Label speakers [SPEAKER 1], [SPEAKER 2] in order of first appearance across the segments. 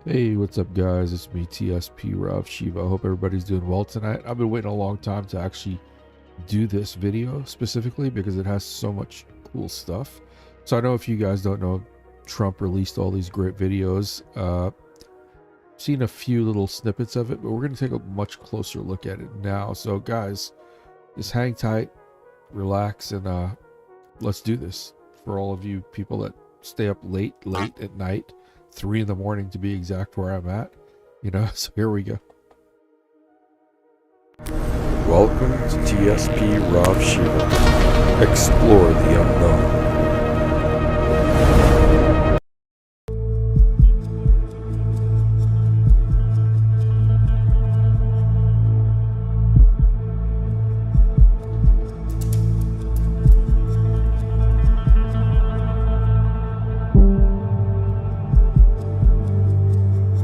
[SPEAKER 1] Hey, what's up, guys? It's me, TSPRAVSHIVA. I hope everybody's doing well tonight. I've been waiting a long time to actually do this video specifically because it has so much cool stuff. So I know if you guys don't know, Trump released all these great videos. Seen a few little snippets of it, but we're going to take a much closer look at it now. So guys, just hang tight, relax, and let's do this. For all of you people that stay up late at night, 3 in the morning to be exact, where I'm at, so here we go.
[SPEAKER 2] Welcome to TSPRAVSHIVA. Explore the unknown.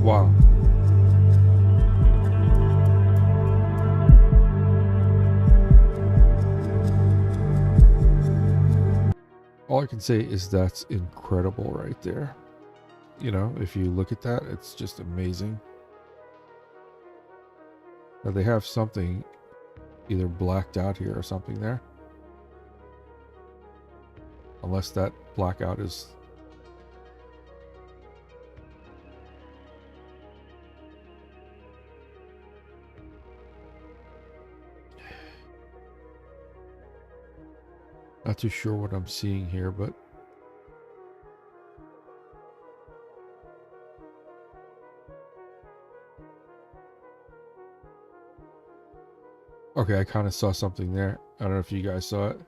[SPEAKER 1] Wow. All I can say is that's incredible right there. If you look at that, it's just amazing. Now they have something either blacked out here or something there. Unless that blackout is... Not too sure what I'm seeing here, but... Okay, I kind of saw something there. I don't know if you guys saw it.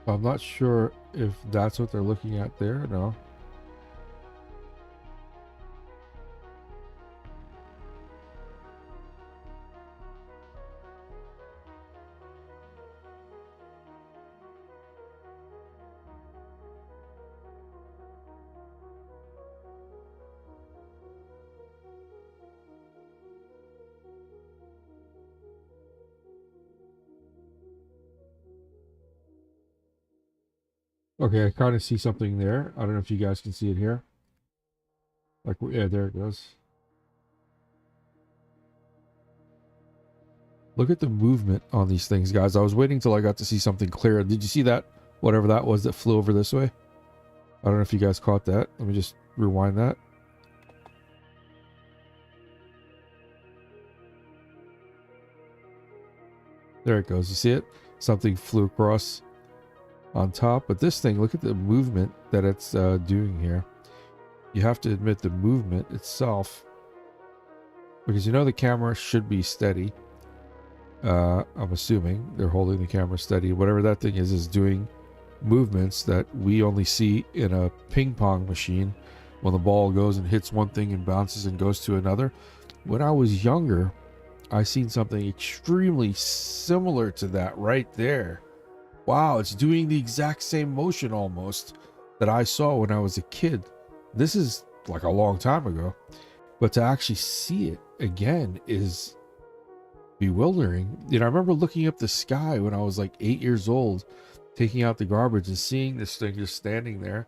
[SPEAKER 1] I'm not sure if that's what they're looking at there. No. Okay, I kind of see something there. I don't know if you guys can see it here. Like, yeah, there it goes. Look at the movement on these things, guys. I was waiting till I got to see something clear. Did you see that? Whatever that was that flew over this way. I don't know if you guys caught that. Let me just rewind that. There it goes. You see it? Something flew across on top. But this thing, look at the movement that it's doing here. You have to admit the movement itself, because the camera should be steady. I'm assuming they're holding the camera steady. Whatever that thing is doing movements that we only see in a ping pong machine when the ball goes and hits one thing and bounces and goes to another. When I was younger, I seen something extremely similar to that right there. Wow, it's doing the exact same motion almost that I saw when I was a kid. This is like a long time ago, but to actually see it again is bewildering. I remember looking up the sky when I was like 8 years old, taking out the garbage and seeing this thing just standing there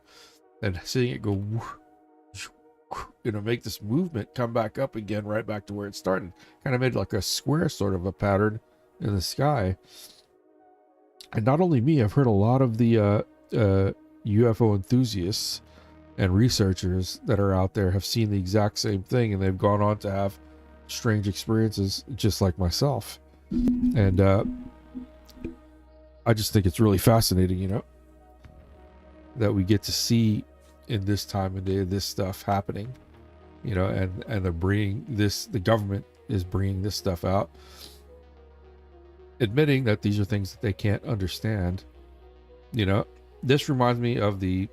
[SPEAKER 1] and seeing it go, make this movement, come back up again, right back to where it started. Kind of made like a square sort of a pattern in the sky. And not only me, I've heard a lot of the UFO enthusiasts And researchers that are out there have seen the exact same thing, and they've gone on to have strange experiences just like myself. And I just think it's really fascinating, you know, that we get to see in this time of day this stuff happening, you know, and they're bringing this, the government is bringing this stuff out, admitting that these are things that they can't understand. You know, this reminds me of the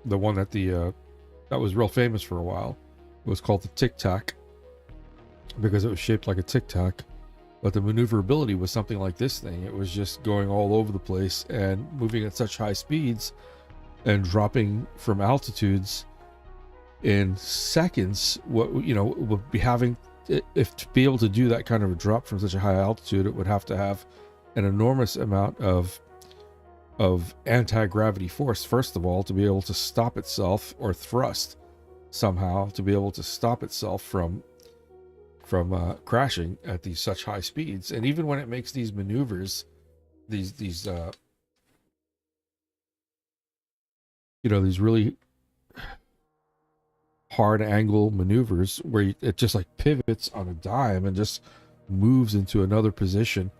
[SPEAKER 1] one that that was real famous for a while. It was called the Tic Tac because it was shaped like a Tic Tac, but the maneuverability was something like this thing. It was just going all over the place and moving at such high speeds and dropping from altitudes in seconds. What, you know, would be having, if to be able to do that kind of a drop from such a high altitude, it would have to have an enormous amount of anti-gravity force, first of all, to be able to stop itself, or thrust somehow to be able to stop itself from crashing at these such high speeds. And even when it makes these maneuvers, these you know, these really hard angle maneuvers where it just like pivots on a dime and just moves into another position,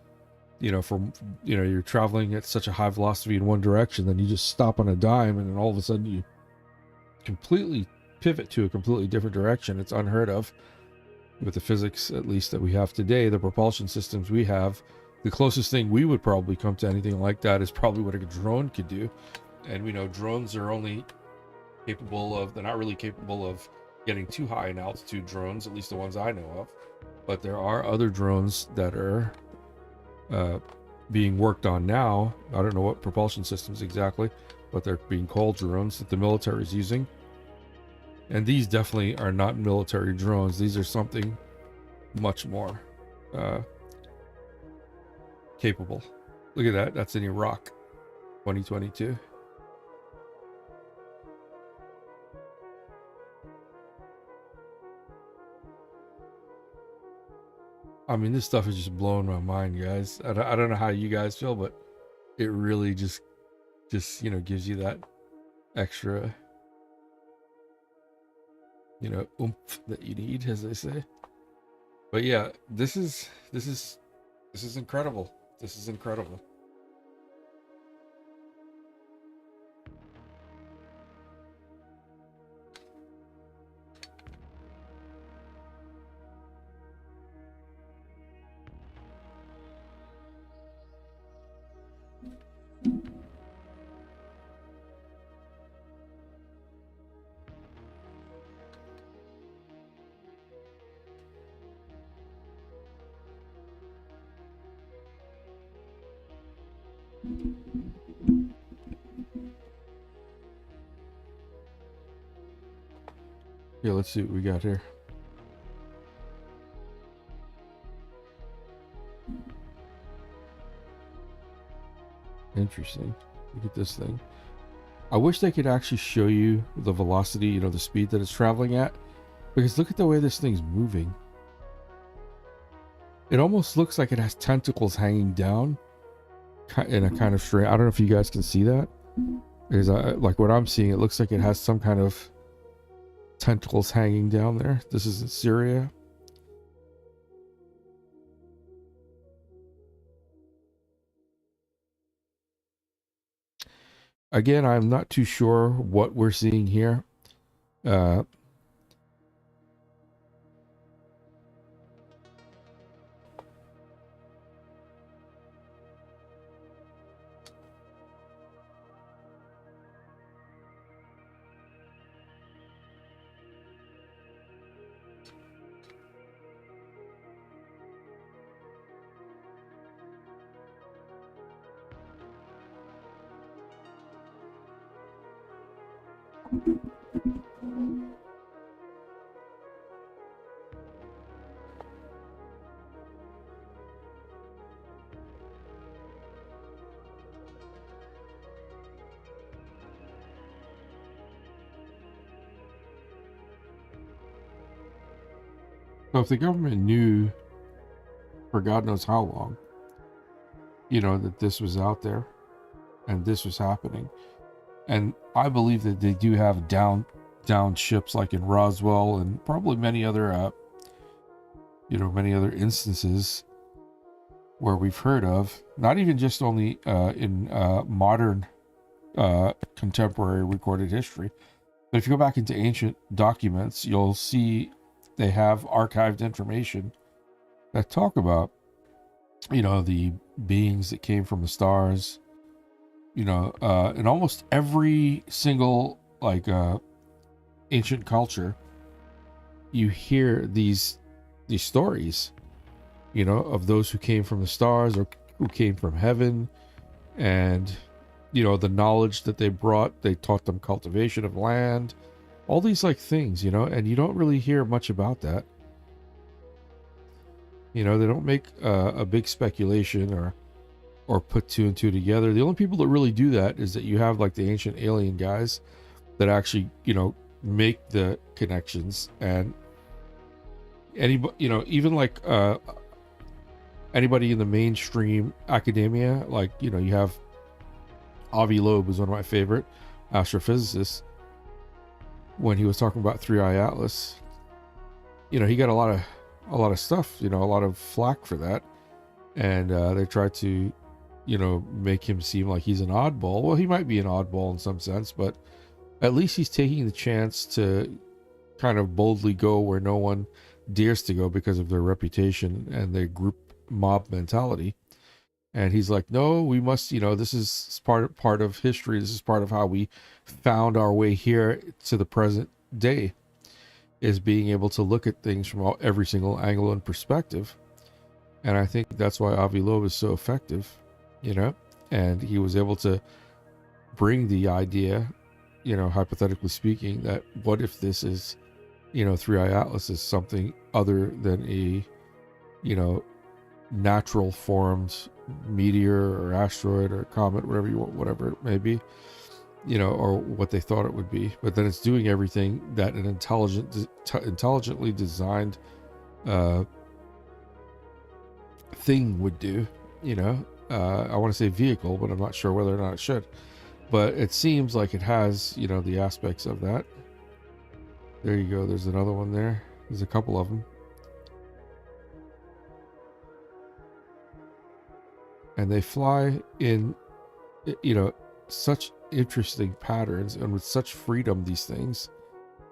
[SPEAKER 1] you know, from, you know, you're traveling at such a high velocity in one direction, then you just stop on a dime and then all of a sudden you completely pivot to a completely different direction. It's unheard of with the physics, at least, that we have today, the propulsion systems we have. The closest thing we would probably come to anything like that is probably what a drone could do. And we know drones are only capable of, they're not really capable of getting too high in altitude, drones, at least the ones I know of. But there are other drones that are being worked on now. I don't know what propulsion systems exactly, but they're being called drones that the military is using. And these definitely are not military drones. These are something much more capable. Look at that. That's in Iraq, 2022. I mean, this stuff is just blowing my mind, guys. I don't know how you guys feel, but it really just, you know, gives you that extra, you know, oomph that you need, as they say. But yeah, this is incredible. This is incredible. Yeah, let's see what we got here. Interesting. Look at this thing. I wish they could actually show you the velocity, you know, the speed that it's traveling at, because look at the way this thing's moving. It almost looks like it has tentacles hanging down in a kind of strange, I don't know if you guys can see that, because like what I'm seeing, it looks like it has some kind of tentacles hanging down there. This is in Syria. Again, I'm not too sure what we're seeing here. So if the government knew for God knows how long, you know, that this was out there and this was happening, And I believe that they do have down ships like in Roswell and probably many other many other instances where we've heard of, not even just only in modern contemporary recorded history, but if you go back into ancient documents, you'll see they have archived information that talk about, the beings that came from the stars, in almost every single ancient culture, you hear these stories, of those who came from the stars or who came from heaven, and the knowledge that they brought. They taught them cultivation of land, all these things, and you don't really hear much about that. They don't make a big speculation or put two and two together. The only people that really do that is that you have the ancient alien guys that actually, make the connections. And anybody, even anybody in the mainstream academia, you have Avi Loeb, was one of my favorite astrophysicists. When he was talking about Three Eye Atlas, he got a lot of stuff, a lot of flack for that. And they tried to, make him seem like he's an oddball. Well, he might be an oddball in some sense, but at least he's taking the chance to kind of boldly go where no one dares to go because of their reputation and their group mob mentality. And he's like, no, we must, this is part of history. This is part of how we found our way here to the present day, is being able to look at things from every single angle and perspective. And I think that's why Avi Loeb is so effective, and he was able to bring the idea, hypothetically speaking, that what if this is, Three Eye Atlas is something other than a, natural formed meteor or asteroid or comet, whatever it may be, or what they thought it would be. But then it's doing everything that an intelligently designed thing would do. I want to say vehicle, but I'm not sure whether or not it should. But it seems like it has, the aspects of that. There you go. There's another one there. There's a couple of them. And they fly in, such interesting patterns and with such freedom, these things,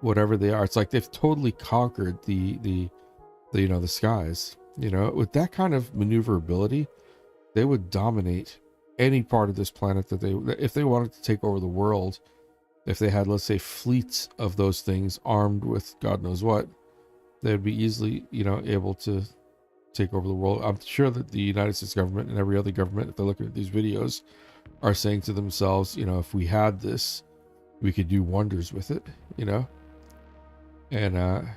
[SPEAKER 1] whatever they are. It's like they've totally conquered the skies. With that kind of maneuverability, they would dominate any part of this planet if they wanted to take over the world. If they had, let's say, fleets of those things armed with God knows what, they'd be easily, able to take over the world. I'm sure that the United States government and every other government, if they're looking at these videos, are saying to themselves, if we had this, we could do wonders with it, And I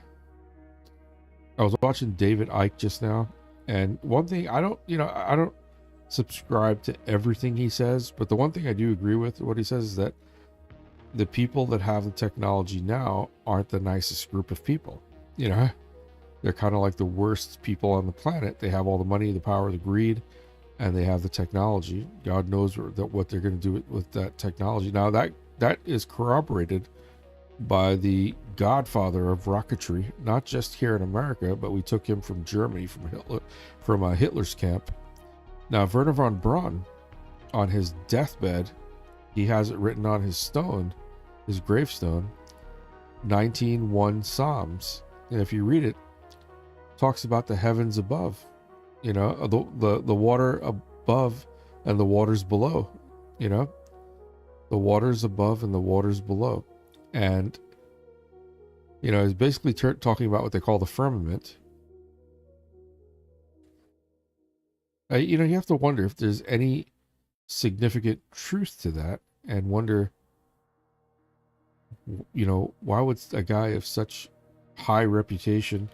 [SPEAKER 1] was watching David Icke just now, and one thing I don't subscribe to everything he says, but the one thing I do agree with what he says is that the people that have the technology now aren't the nicest group of people. They're kind of like the worst people on the planet. They have all the money, the power, the greed, and they have the technology. God knows what they're going to do with that technology. Now that is corroborated by the godfather of rocketry, not just here in America, but we took him from Germany, from Hitler's camp. Now, Werner von Braun, on his deathbed, he has it written on his gravestone, 19:1 Psalms. And if you read it, talks about the heavens above, the water above and the waters below, the waters above and the waters below. And, it's basically talking about what they call the firmament. You have to wonder if there's any significant truth to that, and wonder, why would a guy of such high reputation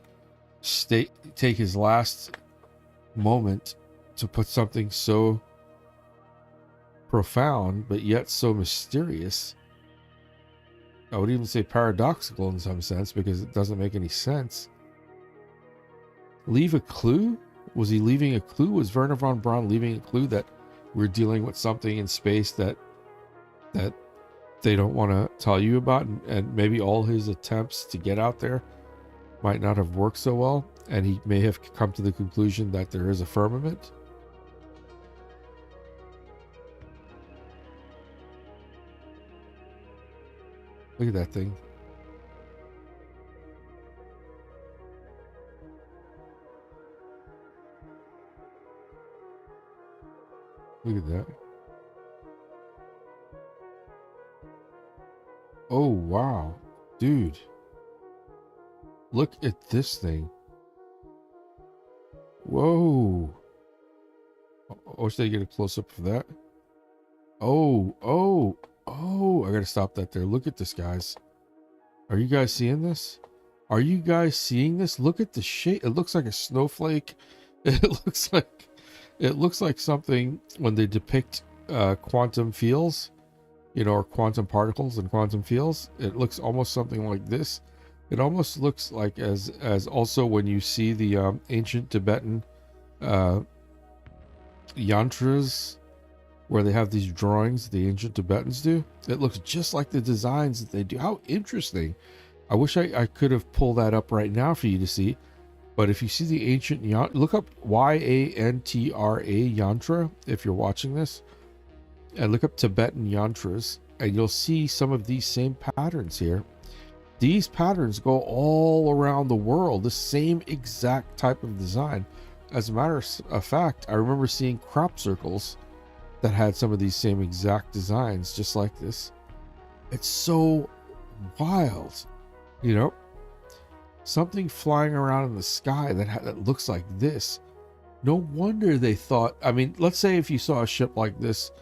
[SPEAKER 1] take his last moment to put something so profound but yet so mysterious? I would even say paradoxical in some sense, because it doesn't make any sense. Leave a clue? Was he leaving a clue? Was Werner von Braun leaving a clue that we're dealing with something in space that they don't want to tell you about, and maybe all his attempts to get out there might not have worked so well, and he may have come to the conclusion that there is a firmament. Look at that thing. Look at that. Oh, wow. Dude. Look at this thing. Whoa. I wish they get a close-up of that. Oh, oh, oh. I gotta stop that there. Look at this, guys. Are you guys seeing this? Are you guys seeing this? Look at the shape. It looks like a snowflake. It looks like something when they depict quantum fields, you know, or quantum particles and quantum fields. It looks almost something like this. It almost looks like as also when you see the ancient Tibetan yantras, where they have these drawings the ancient Tibetans do. It looks just like the designs that they do. How interesting. I wish I could have pulled that up right now for you to see. But if you see the ancient yantra, look up Y-A-N-T-R-A yantra if you're watching this, and look up Tibetan yantras, and you'll see some of these same patterns here. These patterns go all around the world, the same exact type of design. As a matter of fact, I remember seeing crop circles that had some of these same exact designs, just like this. It's so wild, you know? Something flying around in the sky that looks like this. No wonder they thought, I mean, let's say if you saw a ship like this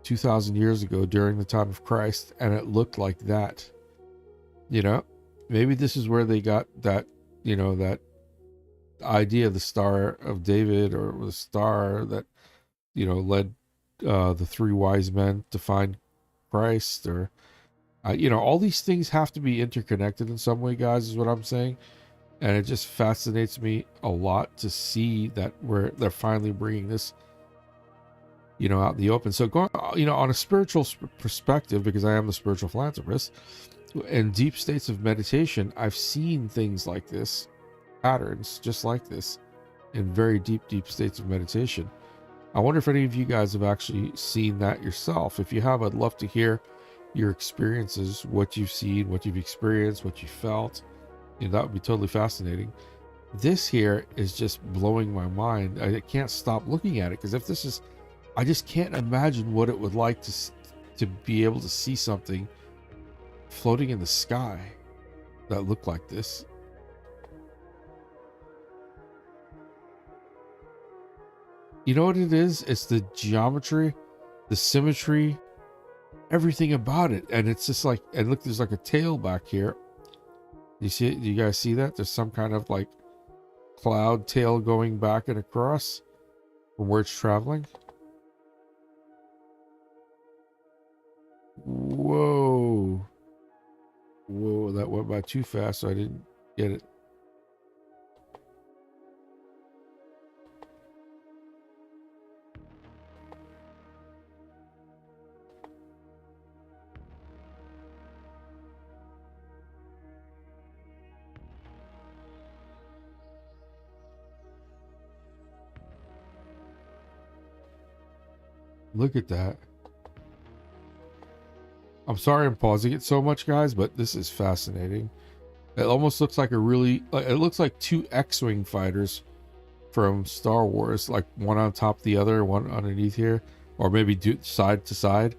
[SPEAKER 1] 2,000 years ago during the time of Christ, and it looked like that, you know, maybe this is where they got that, you know, that idea of the Star of David, or the star that, you know, led the three wise men to find Christ, or you know, all these things have to be interconnected in some way, guys, is what I'm saying. And it just fascinates me a lot to see that they're finally bringing this, you know, out in the open. So going, you know, on a spiritual perspective, because I am the spiritual philanthropist, in deep states of meditation, I've seen things like this, patterns just like this, in very deep states of meditation. I wonder if any of you guys have actually seen that yourself. If you have, I'd love to hear your experiences, what you've seen, what you've experienced, what you felt. You know, that would be totally fascinating. This here is just blowing my mind. I can't stop looking at it, because if this is, I just can't imagine what it would like to be able to see something floating in the sky that looked like this. You know what it is? It's the geometry, the symmetry, everything about it. And it's just like, and look, there's like a tail back here. You see it? Do you guys see that? There's some kind of like cloud tail going back and across from where it's traveling. Whoa. Whoa, that went by too fast, so I didn't get it. Look at that. I'm sorry I'm pausing it so much, guys, but this is fascinating. It almost looks like it looks like two X-Wing fighters from Star Wars, like one on top of the other, one underneath here, or maybe side to side.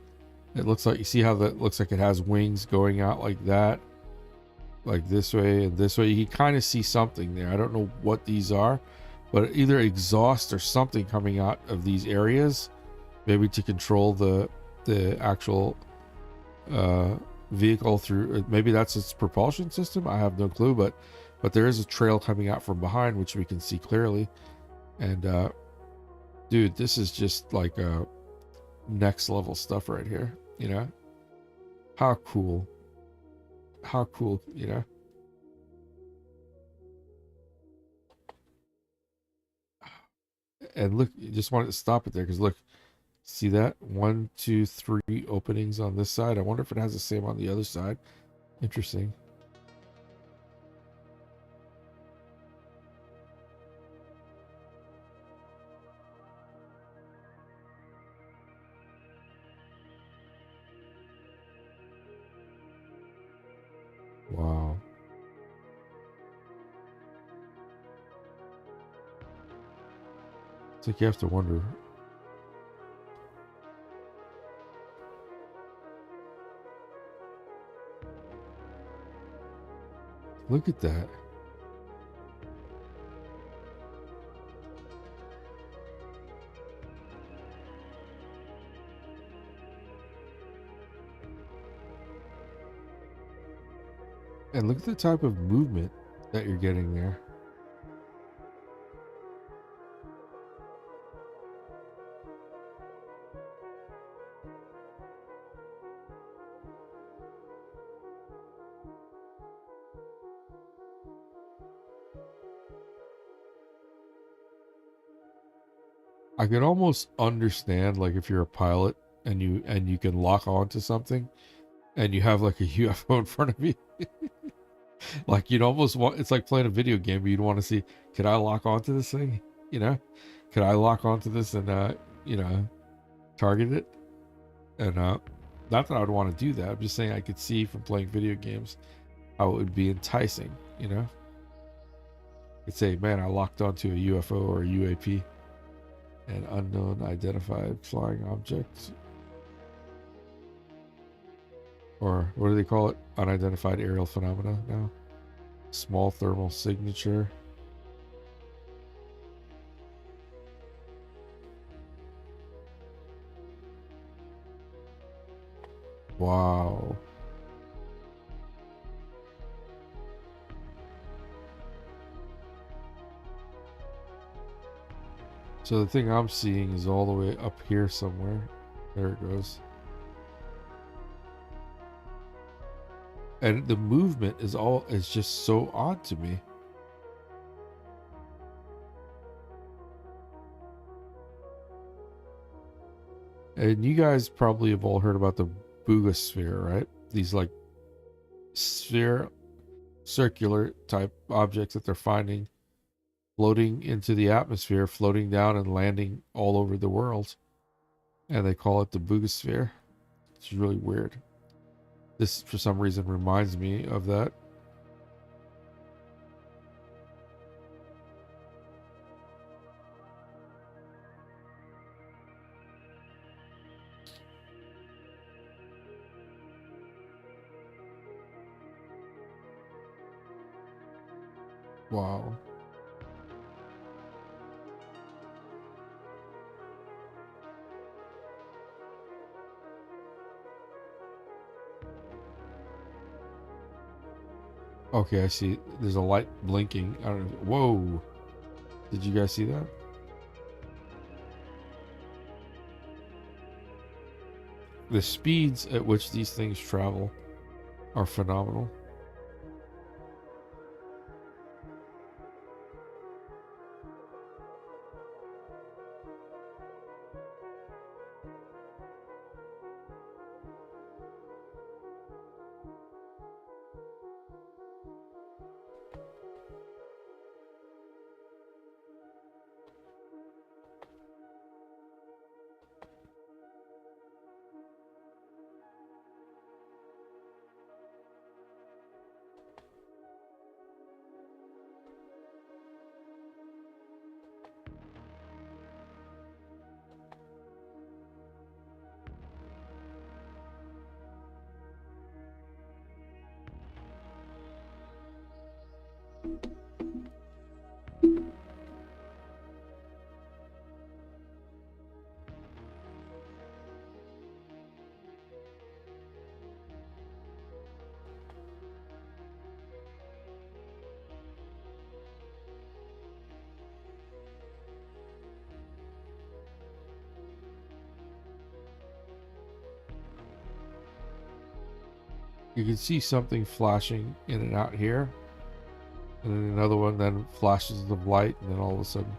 [SPEAKER 1] It looks like, you see how that looks like it has wings going out like that, like this way and this way. You can kind of see something there. I don't know what these are, but either exhaust or something coming out of these areas, maybe to control the actual vehicle through. Maybe that's its propulsion system. I have no clue, but there is a trail coming out from behind, which we can see clearly. And dude, this is just like next level stuff right here, you know. How cool, you know. And look, you just wanted to stop it there, because look, See that? 1, 2, 3 openings on this side. I wonder if it has the same on the other side. Interesting. Wow. It's like you have to wonder. Look at that. And look at the type of movement that you're getting there. I can almost understand, like, if you're a pilot and you can lock onto something and you have like a UFO in front of you. Like, you'd almost want, it's like playing a video game, but you'd want to see, could I lock onto this thing? You know, could I lock onto this and you know, target it? And not that I would want to do that. I'm just saying I could see from playing video games how it would be enticing, you know? You'd say, man, I locked onto a UFO or a UAP, an unknown identified flying object. Or what do they call it? Unidentified aerial phenomena now. Small thermal signature. Wow. So the thing I'm seeing is all the way up here somewhere. There it goes. And the movement is just so odd to me. And you guys probably have all heard about the Boogosphere, right? These like circular type objects that they're finding floating into the atmosphere, floating down and landing all over the world. And they call it the Boogosphere. It's really weird. This, for some reason, reminds me of that. Wow. Okay, I see. There's a light blinking. I don't know. Whoa. Did you guys see that? The speeds at which these things travel are phenomenal. You can see something flashing in and out here. And then another one then flashes of light, and then all of a sudden.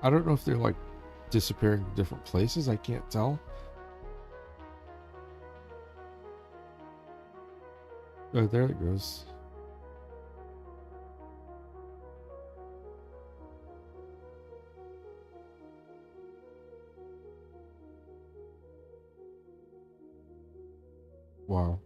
[SPEAKER 1] I don't know if they're like disappearing to different places. I can't tell. Oh, there it goes. Wow.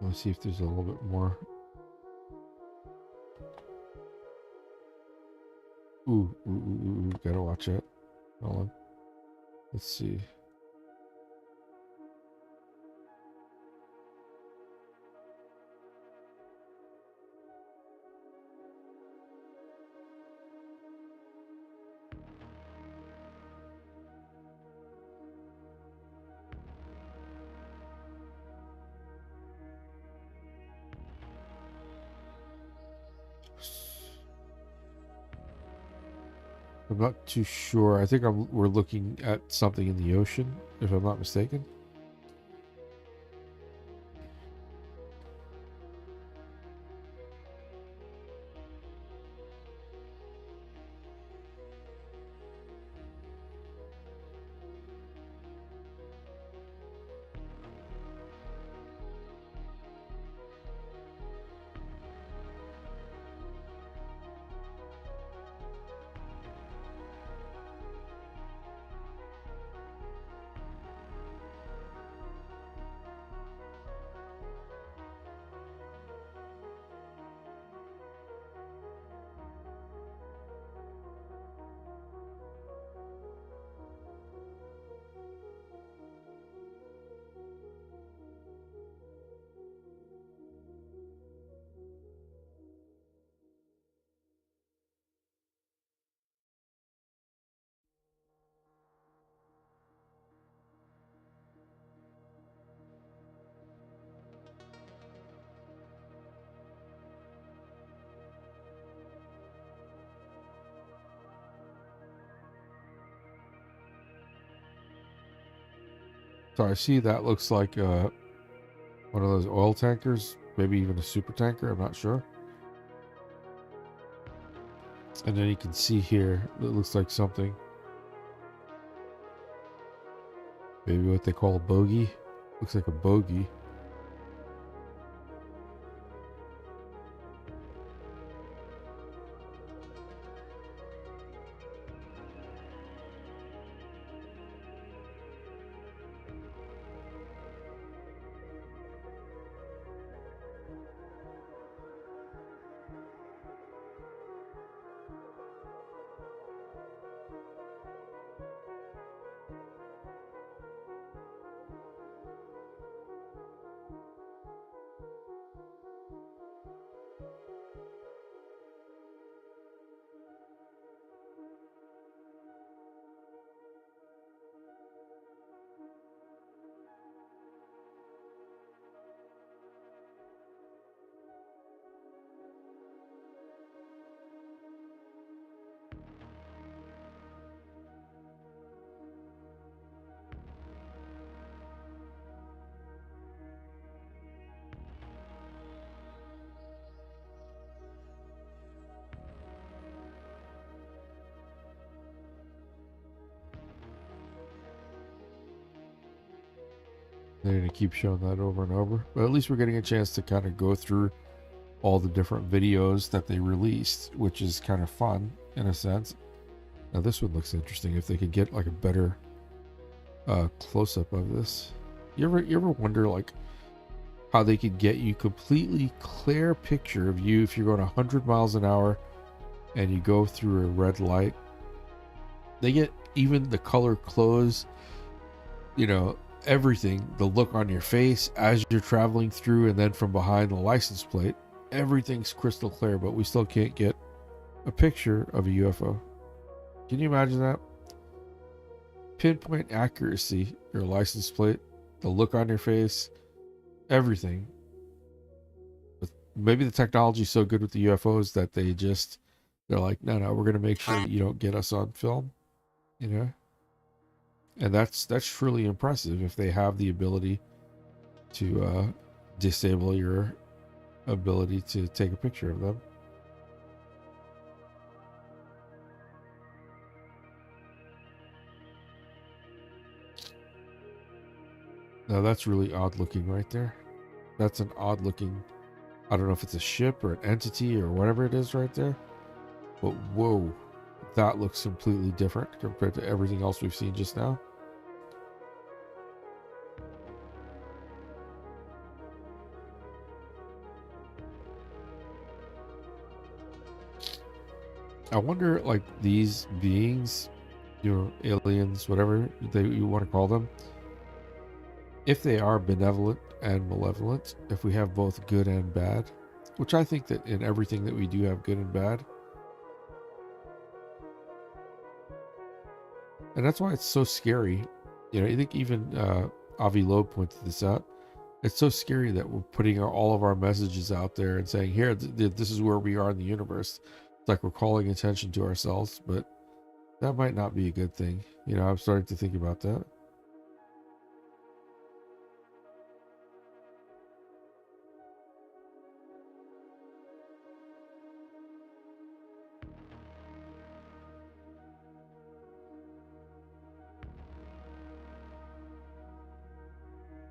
[SPEAKER 1] Let's see if there's a little bit more. Ooh, gotta watch it. Hold on. Let's see. I'm not too sure. I think we're looking at something in the ocean, if I'm not mistaken. So I see that looks like one of those oil tankers, maybe even a super tanker, I'm not sure. And then you can see here, it looks like something. Maybe what they call a bogey. Looks like a bogey. They're going to keep showing that over and over. But at least we're getting a chance to kind of go through all the different videos that they released, which is kind of fun in a sense. Now this one looks interesting. If they could get like a better close-up of this. You ever wonder like how they could get you completely clear picture of you if you're going 100 miles an hour and you go through a red light? They get even the color clothes, you know, everything, the look on your face as you're traveling through, and then from behind the license plate, everything's crystal clear, but we still can't get a picture of a UFO. Can you imagine that? Pinpoint accuracy, your license plate, the look on your face, everything. But maybe the technology is so good with the UFOs that they're like, no, we're going to make sure that you don't get us on film, you know? And that's truly impressive if they have the ability to disable your ability to take a picture of them. Now that's really odd looking right there. That's an odd looking, I don't know if it's a ship or an entity or whatever it is right there. But whoa, that looks completely different compared to everything else we've seen just now. I wonder, like, these beings, you know, aliens, whatever you want to call them, if they are benevolent and malevolent, if we have both good and bad, which I think that in everything that we do have good and bad. And that's why it's so scary. You know, I think even Avi Loeb pointed this out. It's so scary that we're putting all of our messages out there and saying, here, this is where we are in the universe. It's like we're calling attention to ourselves, but that might not be a good thing. You know, I'm starting to think about that.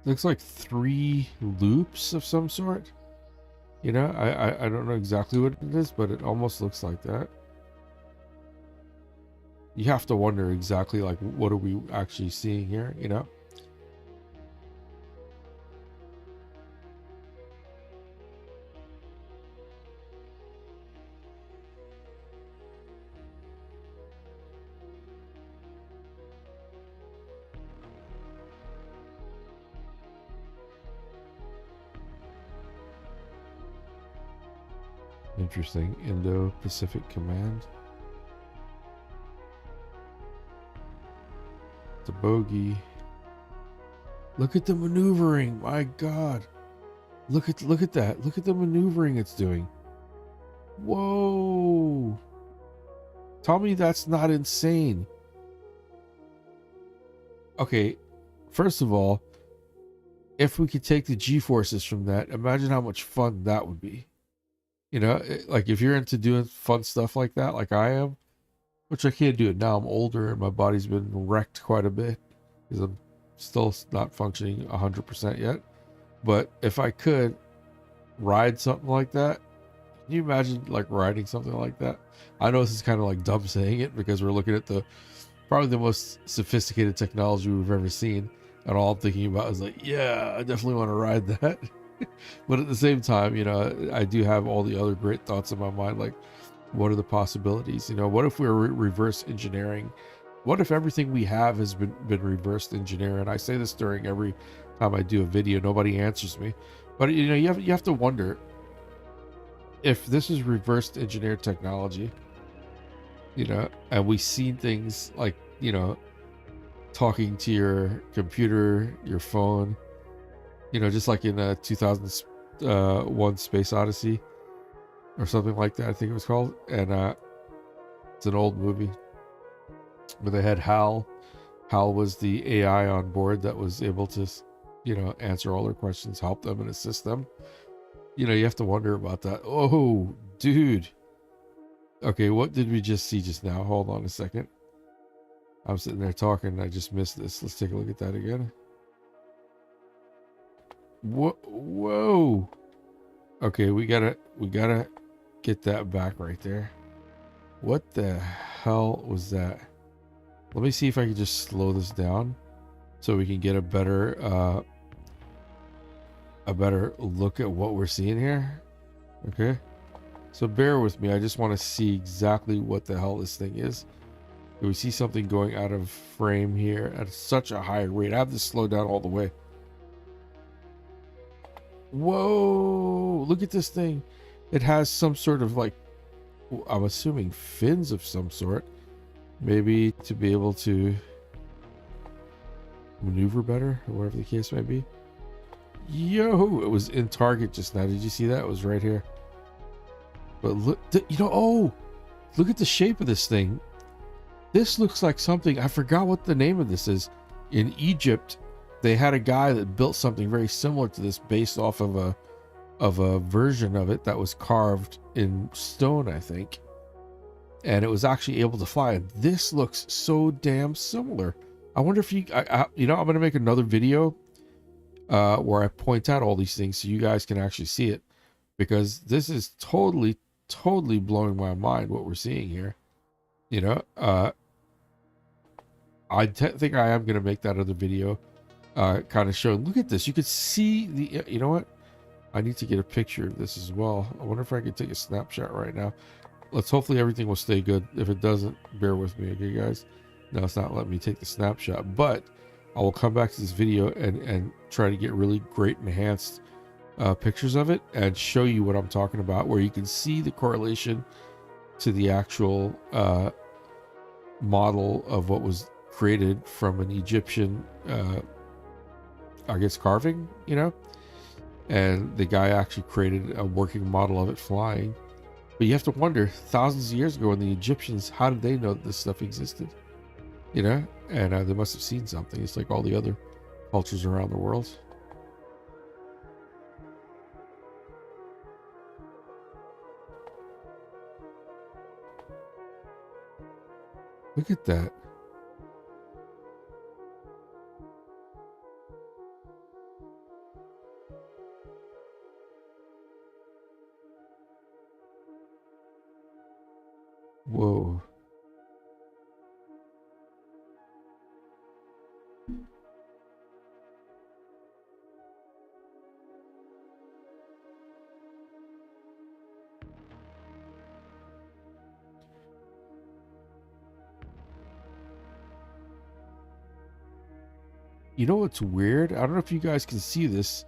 [SPEAKER 1] Looks like 3 loops of some sort. You know, I don't know exactly what it is, but it almost looks like that. You have to wonder exactly, like, what are we actually seeing here, you know? Interesting. Indo-Pacific Command. It's a bogey. Look at the maneuvering. My God. Look at that. Look at the maneuvering it's doing. Whoa. Tell me that's not insane. Okay, first of all, if we could take the G-forces from that, imagine how much fun that would be. You know, like if you're into doing fun stuff like that, like I am, which I can't do it now. I'm older and my body's been wrecked quite a bit because I'm still not functioning 100% yet. But if I could ride something like that, can you imagine like riding something like that? I know this is kind of like dumb saying it because we're looking at probably the most sophisticated technology we've ever seen. And all I'm thinking about is like, yeah, I definitely want to ride that. But at the same time, you know, I do have all the other great thoughts in my mind. Like, what are the possibilities? You know, what if we're reverse engineering? What if everything we have has been reverse engineered? And I say this during every time I do a video. Nobody answers me. But, you know, you have to wonder if this is reverse engineered technology, you know, and we see things like, you know, talking to your computer, your phone, you know, just like in 2001 Space Odyssey or something like that, I think it was called. And it's an old movie where they had Hal. Hal was the AI on board that was able to, you know, answer all their questions, help them and assist them. You know, you have to wonder about that. Oh, dude. Okay, what did we just see just now? Hold on a second. I'm sitting there talking and I just missed this. Let's take a look at that again. Whoa. Okay, we gotta get that back right there. What the hell was that? Let me see if I can just slow this down so we can get a better look at what we're seeing here. Okay. So bear with me. I just want to see exactly what the hell this thing is. We see something going out of frame here at such a high rate. I have to slow down all the way. Whoa, look at this thing. It has some sort of like, I'm assuming fins of some sort. Maybe to be able to maneuver better, or whatever the case may be. Yo, it was in target just now. Did you see that? It was right here. But look, oh, look at the shape of this thing. This looks like something, I forgot what the name of this is. In Egypt, they had a guy that built something very similar to this based off of a version of it that was carved in stone, I think. And it was actually able to fly. And this looks so damn similar. I wonder if I'm going to make another video where I point out all these things so you guys can actually see it. Because this is totally blowing my mind what we're seeing here. I think I am going to make that other video kind of showing. Look at this. You could see the, you know what? I need to get a picture of this as well. I wonder if I can take a snapshot right now. Hopefully everything will stay good. If it doesn't, bear with me, okay, guys? No, it's not letting me take the snapshot, but I will come back to this video and try to get really great enhanced pictures of it and show you what I'm talking about, where you can see the correlation to the actual model of what was created from an Egyptian, I guess, carving, and the guy actually created a working model of it flying. But you have to wonder, thousands of years ago, when the Egyptians, how did they know that this stuff existed? And they must have seen something. It's like all the other cultures around the world. Look at that. Whoa. You know what's weird? I don't know if you guys can see this.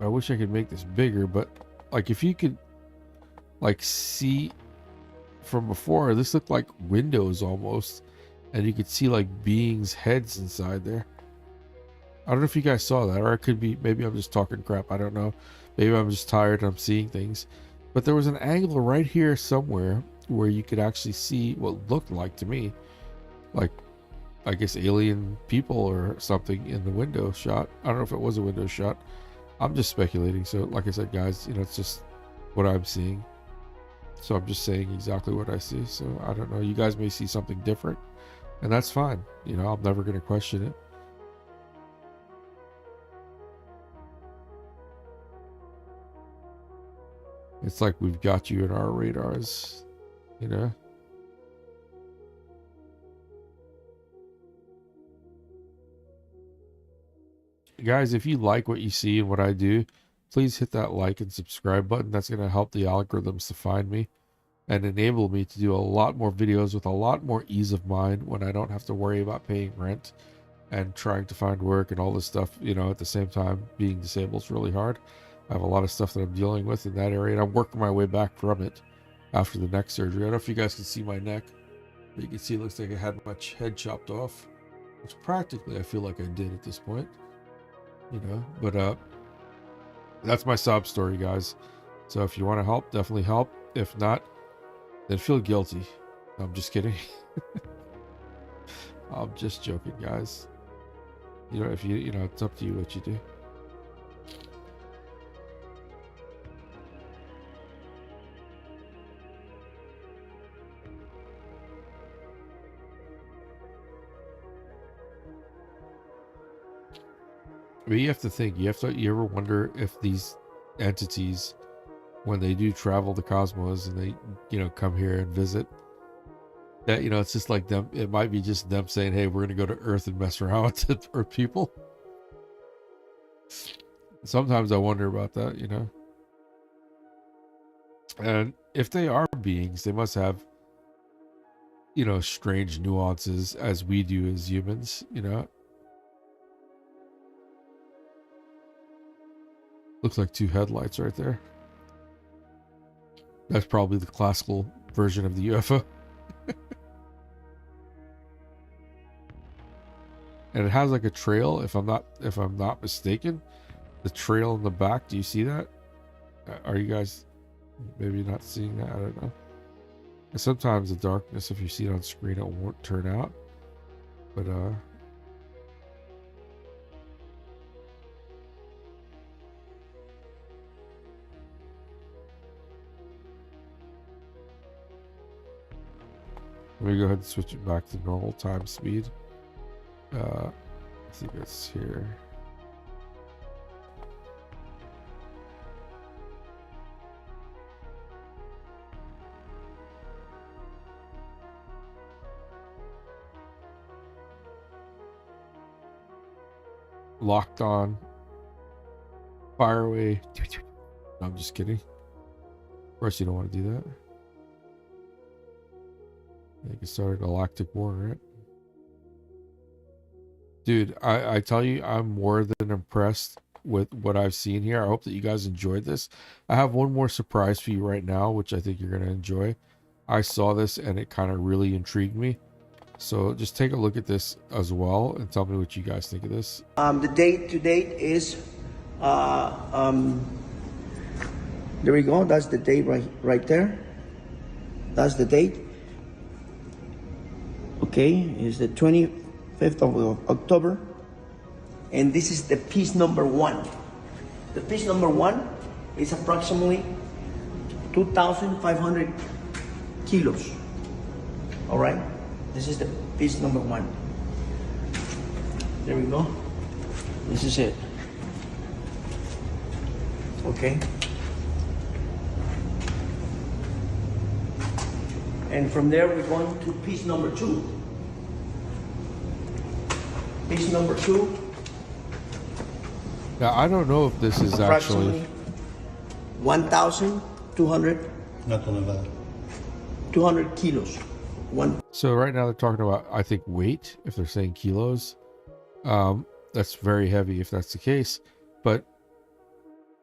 [SPEAKER 1] I wish I could make this bigger, but like if you could like see from before, this looked like windows almost, and you could see like beings' heads inside there. I don't know if you guys saw that, or it could be, maybe I'm just talking crap. I don't know. Maybe I'm just tired and I'm seeing things. But there was an angle right here somewhere where you could actually see what looked like to me, like, I guess, alien people or something in the window shot. I don't know if it was a window shot. I'm just speculating. So like I said, guys, it's just what I'm seeing. So I'm just saying exactly what I see. So I don't know. You guys may see something different, and that's fine. I'm never going to question it. It's like we've got you in our radars, Guys, if you like what you see and what I do, please hit that like and subscribe button. That's going to help the algorithms to find me and enable me to do a lot more videos with a lot more ease of mind when I don't have to worry about paying rent and trying to find work and all this stuff, at the same time. Being disabled is really hard. I have a lot of stuff that I'm dealing with in that area, and I'm working my way back from it after the neck surgery. I don't know if you guys can see my neck, but you can see it looks like I had my head chopped off, which practically I feel like I did at this point, but that's my sob story, guys. So if you want to help, definitely help. If not, then feel guilty. I'm just kidding. I'm just joking, guys. If it's up to you what you do. But you have to think, you ever wonder if these entities, when they do travel the cosmos and they, come here and visit, that, it's just like them, it might be just them saying, hey, we're going to go to Earth and mess around with the Earth people. Sometimes I wonder about that, And if they are beings, they must have, strange nuances as we do as humans, Looks like two headlights right there. That's probably the classical version of the UFO. And it has like a trail, if I'm not mistaken. The trail in the back, do you see that? Are you guys maybe not seeing that? I don't know. And sometimes the darkness, if you see it on screen, it won't turn out. But let me go ahead and switch it back to normal time speed. I think it's here. Locked on. Fire away. No, I'm just kidding. Of course you don't want to do that. You can start a galactic war, right? Dude, I tell you, I'm more than impressed with what I've seen here. I hope that you guys enjoyed this. I have one more surprise for you right now, which I think you're going to enjoy. I saw this and it kind of really intrigued me. So just take a look at this as well and tell me what you guys think of this.
[SPEAKER 3] The date to date is, there we go. That's the date right there. That's the date. Okay, it's the 25th of October. And this is the piece number 1. The piece number 1 is approximately 2,500 kilos. All right, this is the piece number 1. There we go. This is it. Okay. And from there we're going to piece number 2. Piece number 2.
[SPEAKER 1] Now, I don't know if this is actually
[SPEAKER 3] 1,200. 200 kilos.
[SPEAKER 1] So right now they're talking about, I think, weight, if they're saying kilos. That's very heavy if that's the case. But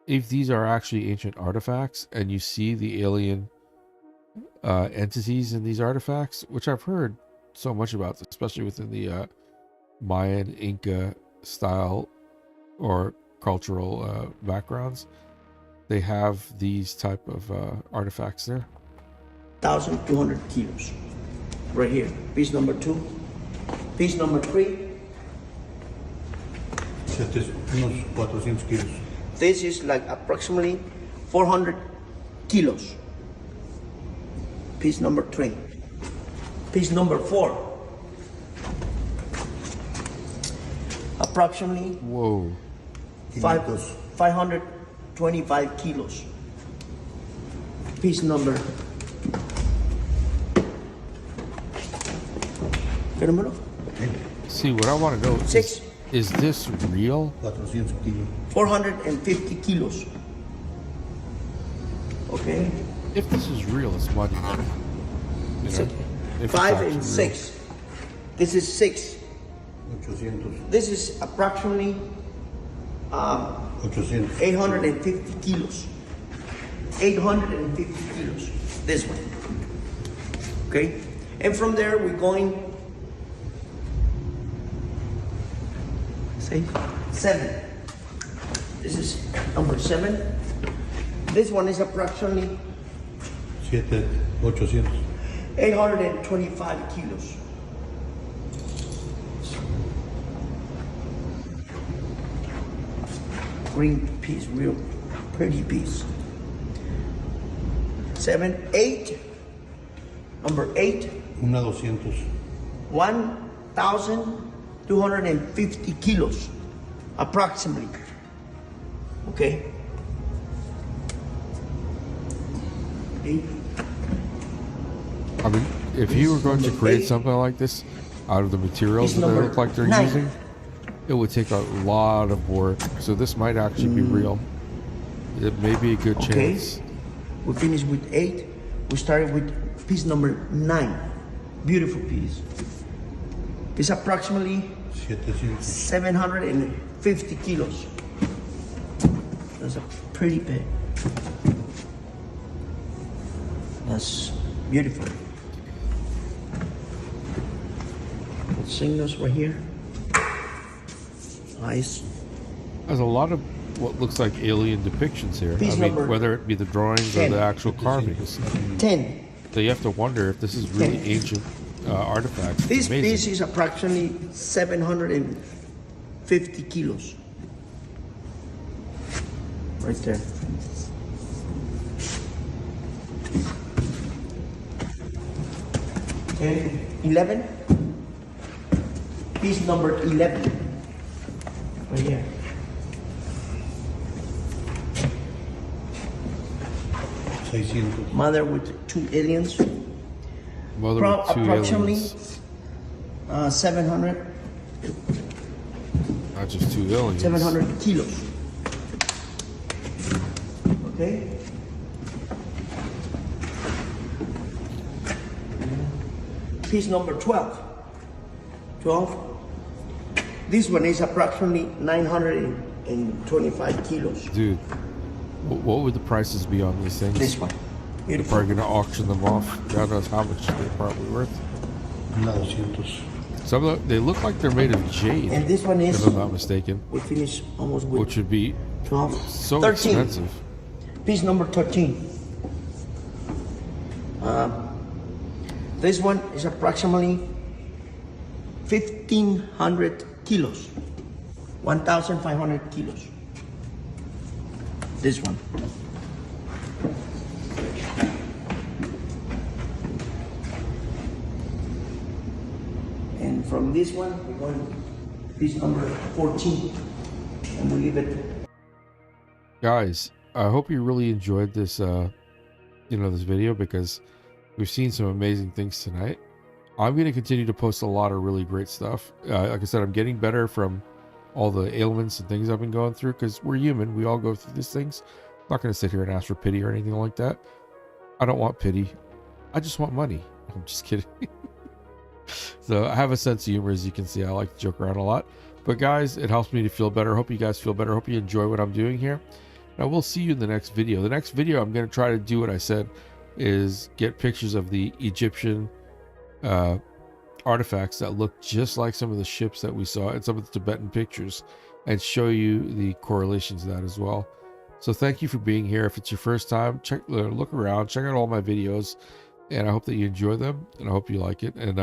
[SPEAKER 1] if these are actually ancient artifacts and you see the alien entities in these artifacts, which I've heard so much about, especially within the Mayan, Inca style or cultural backgrounds, they have these type of artifacts there.
[SPEAKER 3] 1,200 kilos. Right here. Piece number 2. Piece number 3.
[SPEAKER 4] Unos 400 kilos.
[SPEAKER 3] This is like approximately 400 kilos. Piece number 3. Piece number 4. Approximately
[SPEAKER 1] Whoa.
[SPEAKER 3] 525 kilos. Piece number.
[SPEAKER 1] See, what I want to know
[SPEAKER 3] 6.
[SPEAKER 1] is this real?
[SPEAKER 4] 400 kilos.
[SPEAKER 3] 450 kilos. Okay.
[SPEAKER 1] If this is real, it's money. You know, if it's
[SPEAKER 3] 5
[SPEAKER 1] actually
[SPEAKER 3] and
[SPEAKER 1] real.
[SPEAKER 3] 6. This is 6.
[SPEAKER 4] 800.
[SPEAKER 3] This is approximately
[SPEAKER 4] 800.
[SPEAKER 3] 850 kilos. 850 kilos. This one. Okay? And from there, we're going, say, 7. This is number 7. This one is approximately
[SPEAKER 4] 800.
[SPEAKER 3] 825 kilos. Green piece, real pretty piece. 7, 8. Number 8.
[SPEAKER 4] Una 200.
[SPEAKER 3] 1,250 kilos. approximately. Okay. 8.
[SPEAKER 1] I mean, if you were going to create something like this out of the materials that they look like they're
[SPEAKER 3] 9.
[SPEAKER 1] using, it would take a lot of work. So this might actually be real. It may be a good
[SPEAKER 3] Okay.
[SPEAKER 1] chance.
[SPEAKER 3] We finished with 8. We started with piece number 9. Beautiful piece. It's approximately
[SPEAKER 4] 700.
[SPEAKER 3] 750 kilos. That's a pretty big. That's beautiful. The signals right here. Nice.
[SPEAKER 1] There's a lot of what looks like alien depictions here.
[SPEAKER 3] Piece
[SPEAKER 1] I mean,
[SPEAKER 3] number
[SPEAKER 1] whether it be the drawings or
[SPEAKER 3] 10.
[SPEAKER 1] the actual carvings.
[SPEAKER 3] 10.
[SPEAKER 1] So you have to wonder if this is really
[SPEAKER 3] 10.
[SPEAKER 1] ancient artifacts.
[SPEAKER 3] This
[SPEAKER 1] Amazing.
[SPEAKER 3] piece is approximately 750 kilos. Right there. And 11. Piece number 11. Right here. Mother with 2 aliens.
[SPEAKER 1] Mother with 2
[SPEAKER 3] Approximately
[SPEAKER 1] aliens.
[SPEAKER 3] 700
[SPEAKER 1] Not just 2 aliens.
[SPEAKER 3] 700 kilos. Okay. Piece number 12. 12. This one is approximately 925 kilos.
[SPEAKER 1] Dude, what would the prices be on these things?
[SPEAKER 3] This one.
[SPEAKER 1] They're
[SPEAKER 3] Beautiful.
[SPEAKER 1] probably going to auction them off. God knows how much they're probably worth.
[SPEAKER 4] Una 200.
[SPEAKER 1] Some of them, they look like they're made of jade,
[SPEAKER 3] And this one
[SPEAKER 1] if
[SPEAKER 3] is,
[SPEAKER 1] I'm not mistaken,
[SPEAKER 3] we finish almost with
[SPEAKER 1] which would be
[SPEAKER 3] 12.
[SPEAKER 1] so
[SPEAKER 3] 13.
[SPEAKER 1] expensive.
[SPEAKER 3] Piece number 13. This one is approximately 1,500 kilos. 1,500 kilos. This one. And from this one, we're going to piece number 14. And we leave it.
[SPEAKER 1] Guys, I hope you really enjoyed this, this video, because we've seen some amazing things tonight. I'm going to continue to post a lot of really great stuff. Like I said, I'm getting better from all the ailments and things I've been going through, because we're human. We all go through these things. I'm not going to sit here and ask for pity or anything like that. I don't want pity. I just want money. I'm just kidding. So I have a sense of humor, as you can see. I like to joke around a lot. But guys, it helps me to feel better. I hope you guys feel better. I hope you enjoy what I'm doing here. And I will see you in the next video. The next video, I'm going to try to do what I said, is get pictures of the Egyptian artifacts that look just like some of the ships that we saw and some of the Tibetan pictures, and show you the correlations of that as well. So thank you for being here. If it's your first time, look around, check out all my videos, and I hope that you enjoy them, and I hope you like it. And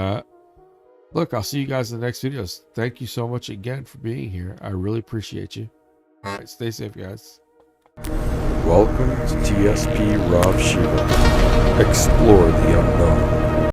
[SPEAKER 1] look, I'll see you guys in the next videos. Thank you so much again for being here. I really appreciate you. All right, stay safe, guys.
[SPEAKER 2] Welcome to TSPRAVSHIVA. Explore the unknown.